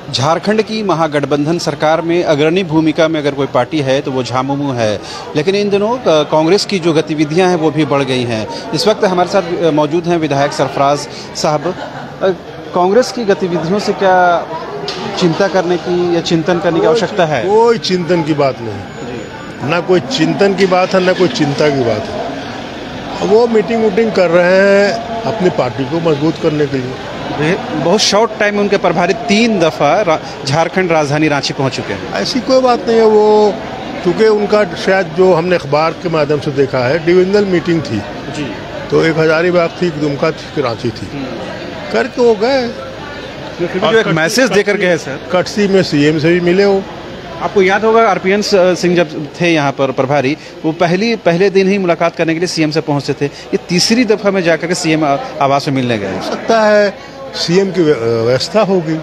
झारखंड की महागठबंधन सरकार में अग्रणी भूमिका में अगर कोई पार्टी है तो वो झामुमो है, लेकिन इन दिनों कांग्रेस की जो गतिविधियां हैं वो भी बढ़ गई हैं। इस वक्त हमारे साथ मौजूद हैं विधायक सरफराज साहब। कांग्रेस की गतिविधियों से क्या चिंता करने की या चिंतन करने की आवश्यकता है? कोई चिंतन की बात नहीं, ना कोई चिंतन की बात है, ना कोई चिंता की बात है। वो मीटिंग कर रहे हैं अपनी पार्टी को मजबूत करने के लिए। बहुत शॉर्ट टाइम में उनके प्रभारी 3 दफ़ा झारखंड राजधानी रांची पहुंच चुके हैं। ऐसी कोई बात नहीं है। वो चूँकि उनका शायद जो हमने अखबार के माध्यम से देखा है डिविजनल मीटिंग थी जी, तो एक हजारीबाग थी, एक दुमका थी, एक रांची थी, करके वो गए। जो एक मैसेज देकर गए सर, कटसी में सीएम से भी मिले हो। आपको याद होगा आरपीएन सिंह जब थे यहाँ पर प्रभारी, वो पहले दिन ही मुलाकात करने के लिए सीएम से पहुँचते थे। ये तीसरी दफ़ा में जाकर के सीएम आवास में मिलने गए। हो सकता है सीएम की व्यवस्था होगी,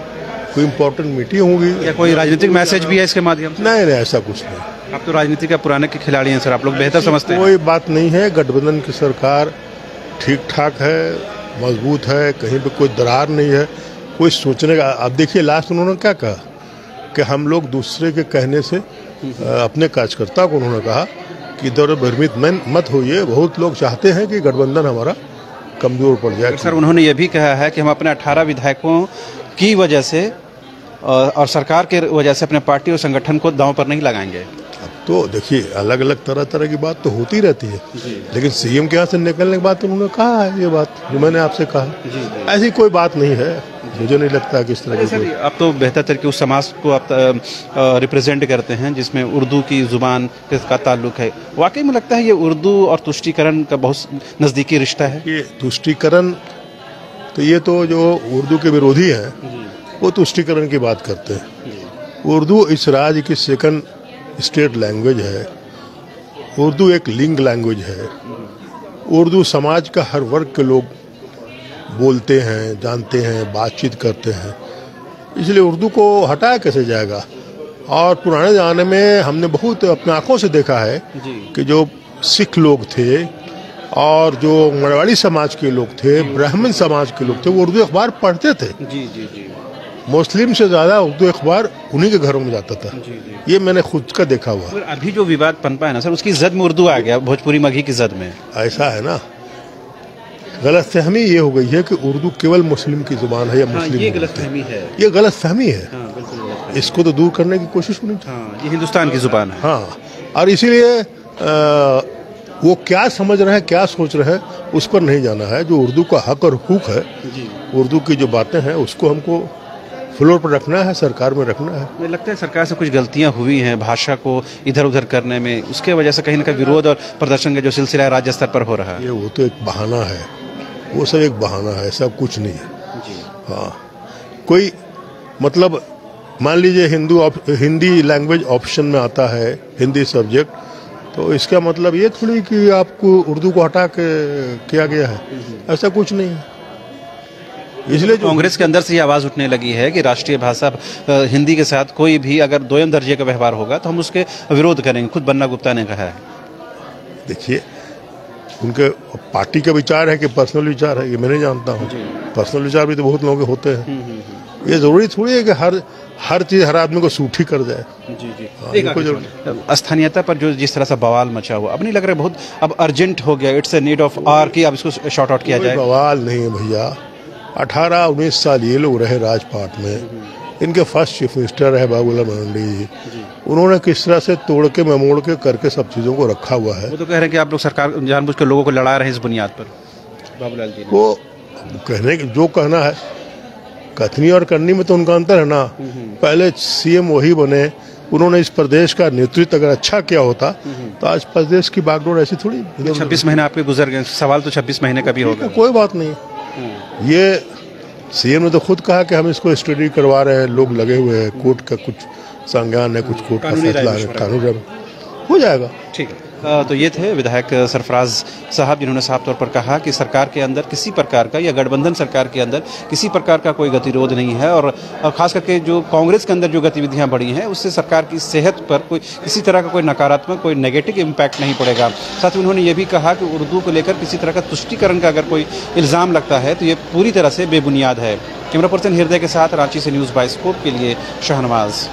कोई इम्पोर्टेंट मीटिंग होगी, या कोई राजनीतिक मैसेज भी है इसके माध्यम से? नहीं, ऐसा कुछ नहीं। आप तो राजनीति का पुराने के खिलाड़ी हैं सर, आप लोग बेहतर समझते हैं। कोई बात नहीं है। गठबंधन की सरकार ठीक ठाक है, मजबूत है, कहीं पे कोई दरार नहीं है, कोई सोचने का। अब देखिए लास्ट उन्होंने क्या कहा कि हम लोग दूसरे के कहने से अपने कार्यकर्ता को उन्होंने कहा कि इधर भ्रमित मत होइए। बहुत लोग चाहते हैं कि गठबंधन हमारा कमजोर पड़ जाए। सर उन्होंने ये भी कहा है कि हम अपने 18 विधायकों की वजह से और सरकार के वजह से अपने पार्टी और संगठन को दांव पर नहीं लगाएंगे। अब तो देखिए अलग अलग तरह की बात तो होती रहती है, लेकिन सीएम के यहाँ से निकलने के बाद तो उन्होंने कहा है ये बात जो मैंने आपसे कहा। ऐसी कोई बात नहीं है, मुझे नहीं लगता कि इस तरह की। आप तो बेहतर तरीके उस समाज को आप रिप्रेजेंट करते हैं जिसमें उर्दू की जुबान का ताल्लुक है। वाकई में लगता है ये उर्दू और तुष्टीकरण का बहुत नज़दीकी रिश्ता है। ये तुष्टीकरण तो ये तो जो उर्दू के विरोधी हैं वो तुष्टीकरण की बात करते हैं। उर्दू इस राज्य की सेकंड स्टेट लैंग्वेज है। उर्दू एक लिंग लैंग्वेज है। उर्दू समाज का हर वर्ग के लोग बोलते हैं, जानते हैं, बातचीत करते हैं, इसलिए उर्दू को हटाया कैसे जाएगा। और पुराने ज़माने में हमने बहुत अपने आंखों से देखा है कि जो सिख लोग थे और जो मरवाड़ी समाज के लोग थे, ब्राह्मण समाज के लोग थे, वो उर्दू अखबार पढ़ते थे। जी। मुस्लिम से ज़्यादा उर्दू अखबार उन्हीं के घरों में जाता था। ये मैंने खुद का देखा हुआ। अभी जो विवाद पनपा है ना सर, उसकी जद में उर्दू आ गया, भोजपुरी मगही की जद में। ऐसा है ना, गलतफहमी ये हो गई है कि उर्दू केवल मुस्लिम की जुबान है या मुस्लिम। ये गलतफहमी है, ये गलतफहमी है। इसको तो दूर करने की कोशिश होनी चाहिए। ये हिंदुस्तान की जुबान है। हाँ, और इसीलिए वो क्या समझ रहे हैं, क्या सोच रहे हैं, उस पर नहीं जाना है। जो उर्दू का हक और हुकूक है, उर्दू की जो बातें हैं, उसको हमको फ्लोर पर रखना है, सरकार में रखना है। मुझे लगता है सरकार से कुछ गलतियां हुई हैं भाषा को इधर उधर करने में, उसके वजह से कहीं ना कहीं विरोध और प्रदर्शन का जो सिलसिला है राज्य स्तर पर हो रहा है। ये वो तो एक बहाना है, वो सब एक बहाना है, ऐसा कुछ नहीं है जी। हाँ, कोई मतलब मान लीजिए हिंदी लैंग्वेज ऑप्शन में आता है, हिंदी सब्जेक्ट, तो इसका मतलब ये थोड़ी कि आपको उर्दू को हटा के किया गया है, ऐसा कुछ नहीं है। इसलिए कांग्रेस के अंदर से ये आवाज़ उठने लगी है कि राष्ट्रीय भाषा हिंदी के साथ कोई भी अगर दोयम दर्जे का व्यवहार होगा तो हम उसके विरोध करेंगे। खुद बन्ना गुप्ता ने कहा है। देखिए उनके पार्टी का विचार है कि पर्सनल विचार है, ये मैं नहीं जानता हूँ। पर्सनल विचार भी तो बहुत लोगों के होते हैं। ये जरूरी थोड़ी है कि हर चीज़ हर आदमी को सूट ही कर जाए। जी। स्थानीयता पर जो जिस तरह से बवाल मचा हुआ, अब नहीं लग रहा है बहुत अब अर्जेंट हो गया, it's a need of hour कि अब इसको शॉर्ट आउट किया जाए? बवाल नहीं है भैया। 18-19 साल ये लोग रहे राजपाट में। इनके फर्स्ट चीफ मिनिस्टर है बाबूलाल मरांडी जी। उन्होंने किस तरह से तोड़ के ममोड़ के करके सब चीज़ों को रखा हुआ है। वो तो कह रहे हैं कि आप लोग सरकार जानबूझ के लोगों को लड़ा रहे हैं इस बुनियाद पर। बाबूलाल जी वो कहने जो कहना है, कथनी और करनी में तो उनका अंतर है ना। पहले सीएम वही बने, उन्होंने इस प्रदेश का नेतृत्व अगर अच्छा किया होता तो आज प्रदेश की बागडोर ऐसी थोड़ी। 26 महीने आपके गुजर गए, सवाल तो 26 महीने का भी होगा। कोई बात नहीं। ये सीएम ने तो खुद कहा कि हम इसको स्टडी करवा रहे हैं, लोग लगे हुए हैं, कोर्ट का कुछ संज्ञान है, कुछ कोर्ट का फैसला है, कानून हो जाएगा। ठीक है। तो ये थे विधायक सरफराज साहब, जिन्होंने साफ तौर पर कहा कि सरकार के अंदर किसी प्रकार का या गठबंधन सरकार के अंदर किसी प्रकार का कोई गतिरोध नहीं है और खास करके जो कांग्रेस के अंदर जो गतिविधियां बढ़ी हैं उससे सरकार की सेहत पर कोई किसी तरह का कोई नकारात्मक कोई नेगेटिव इम्पैक्ट नहीं पड़ेगा। साथ ही उन्होंने ये भी कहा कि उर्दू को लेकर किसी तरह का तुष्टीकरण का अगर कोई इल्ज़ाम लगता है तो ये पूरी तरह से बेबुनियाद है। कैमरा पर्सन हृदय के साथ रांची से न्यूज़ बाइस्कोप के लिए शाहनवाज।